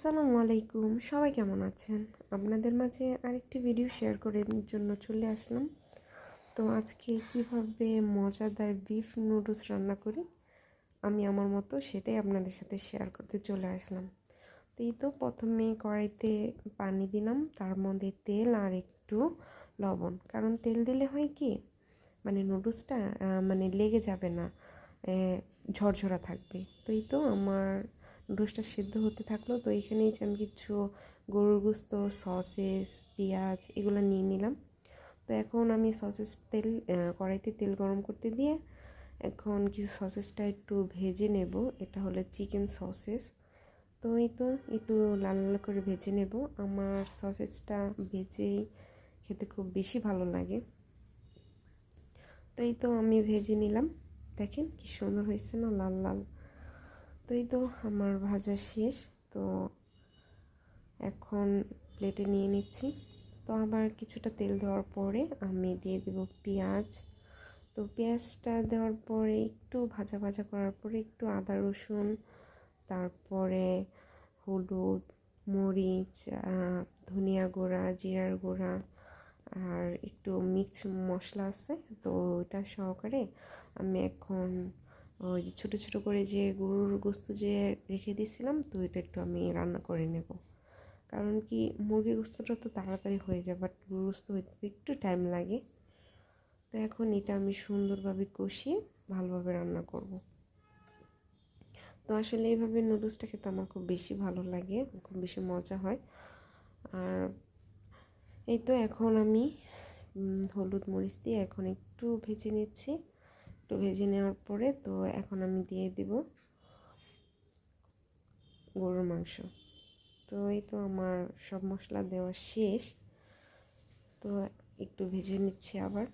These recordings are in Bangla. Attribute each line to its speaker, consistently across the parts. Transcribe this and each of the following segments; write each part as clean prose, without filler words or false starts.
Speaker 1: আসসালামু আলাইকুম, সবাই কেমন আছেন? আপনাদের মাঝে আরেকটি ভিডিও শেয়ার করার জন্য চলে আসলাম। তো আজকে কিভাবে মজাদার বিফ নুডলস রান্না করি আমি আমার মতো সেটাই আপনাদের সাথে শেয়ার করতে চলে আসলাম। তো এই তো প্রথমে কড়াইতে পানি দিলাম, তার মধ্যে তেল আর একটু লবণ। কারণ তেল দিলে হয় কি, মানে নুডলসটা মানে লেগে যাবে না, ঝরঝরা থাকবে। তো এই তো আমার নুডলসটা সিদ্ধ হতে থাকলো। তো এখানেই যে আমি কিছু গরুর গোশত, সসেস, পেঁয়াজ এগুলো নিয়ে নিলাম। তো এখন আমি সসেস তেল কড়াইতে তেল গরম করতে দিয়ে এখন কিছু সসেসটা একটু ভেজে নেব। এটা হলো চিকেন সসেস। তো এই তো একটু লাল লাল করে ভেজে নেব। আমার সসেসটা ভেজেই খেতে খুব বেশি ভালো লাগে। তো এই তো আমি ভেজে নিলাম, দেখেন কি সুন্দর হয়েছে না, লাল লাল। তো এই তো আমার ভাজা শেষ। তো এখন প্লেটে নিয়ে নিচ্ছি। তো আবার কিছুটা তেল দেওয়ার পরে আমি দিয়ে দেব পেঁয়াজ। তো পেঁয়াজটা দেওয়ার পরে একটু ভাজা ভাজা করার পরে একটু আদা রসুন, তারপরে হলুদ, মরিচ, ধনিয়া গুঁড়া, জিরার গুঁড়া আর একটু মিক্স মশলা আছে, তো ওটা সহকারে আমি এখন ওই ছোটো ছোটো করে যে গরুর গোশত যে রেখে দিয়েছিলাম, তো এটা একটু আমি রান্না করে নেব। কারণ কি, মুরগির গোশতটা তো তাড়াতাড়ি হয়ে যায়, বাট গরুর গোশত হইতে একটু টাইম লাগে। তো এখন এটা আমি সুন্দরভাবে কষিয়ে ভালোভাবে রান্না করব। তো আসলে এইভাবে নুডলসটা খেতে আমার খুব বেশি ভালো লাগে, খুব বেশি মজা হয়। আর এই তো এখন আমি হলুদ মরিচ দিয়ে এখন একটু ভেজে নিচ্ছি। একটু ভেজে নেওয়ার পরে তো এখন আমি দিয়ে দেব গরুর মাংস। তো এই তো আমার সব মশলা দেওয়া শেষ। তো একটু ভেজে নিচ্ছি আবার।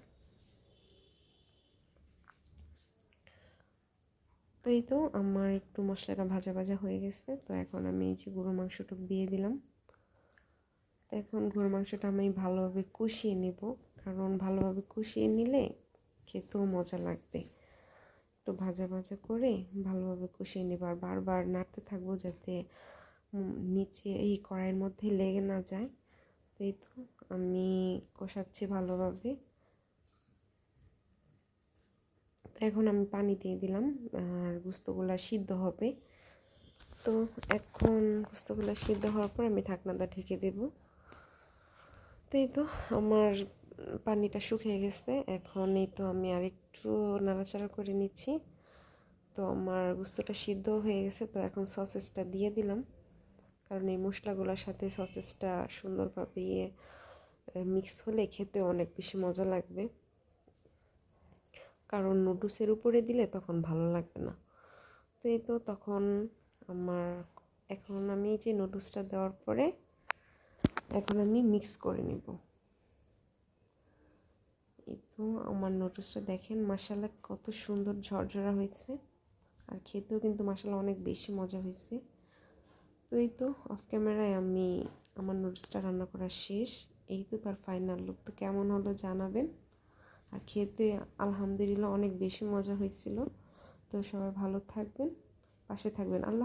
Speaker 1: তো এই তো আমার একটু মশলাটা ভাজা ভাজা হয়ে গেছে। তো এখন আমি এই যে গরুর মাংসটা দিয়ে দিলাম। তো এখন গরুর মাংসটা আমি ভালোভাবে কষিয়ে নেব, কারণ ভালোভাবে কষিয়ে নিলে খেতেও মজা লাগবে। একটু ভাজা ভাজা করে ভালোভাবে কষিয়ে নেব, আর বারবার নাড়তে থাকবো যাতে নিচে এই কড়াইয়ের মধ্যে লেগে না যায়। তো এই তো আমি কষাচ্ছি ভালোভাবে। এখন আমি পানি দিয়ে দিলাম, আর গোস্তগুলো সিদ্ধ হবে। তো এখন গোস্তগুলো সিদ্ধ হওয়ার পর আমি ঢাকনাটা ঢেকে দেব। তো এই তো আমার পানিটা শুকিয়ে গেছে। এখন এই তো আমি আরেকটু নাড়াচাড়া করে নিচ্ছি। তো আমার গোস্তটা সিদ্ধ হয়ে গেছে। তো এখন সসেসটা দিয়ে দিলাম, কারণ এই মশলাগুলোর সাথে সসেসটা সুন্দরভাবে মিক্স হলে খেতে অনেক বেশি মজা লাগবে। কারণ নুডলসের উপরে দিলে তখন ভালো লাগবে না। তো এই তো তখন এখন আমি এই যে নুডলসটা দেওয়ার পরে এখন আমি মিক্স করে নিব। এই তো আমার নুডলসটা দেখেন মাশাআল্লাহ কত সুন্দর ঝরঝরা হয়েছে, আর খেতেও কিন্তু মাশাআল্লাহ অনেক বেশি মজা হয়েছে। তো এই তো অফ ক্যামেরায় আমি আমার নুডলসটা রান্না করা শেষ। এই তো তার ফাইনাল লুক। তো কেমন হলো জানাবেন। আর খেতে আলহামদুলিল্লাহ অনেক বেশি মজা হয়েছিল। তো সবাই ভালো থাকবেন, পাশে থাকবেন। আল্লাহ।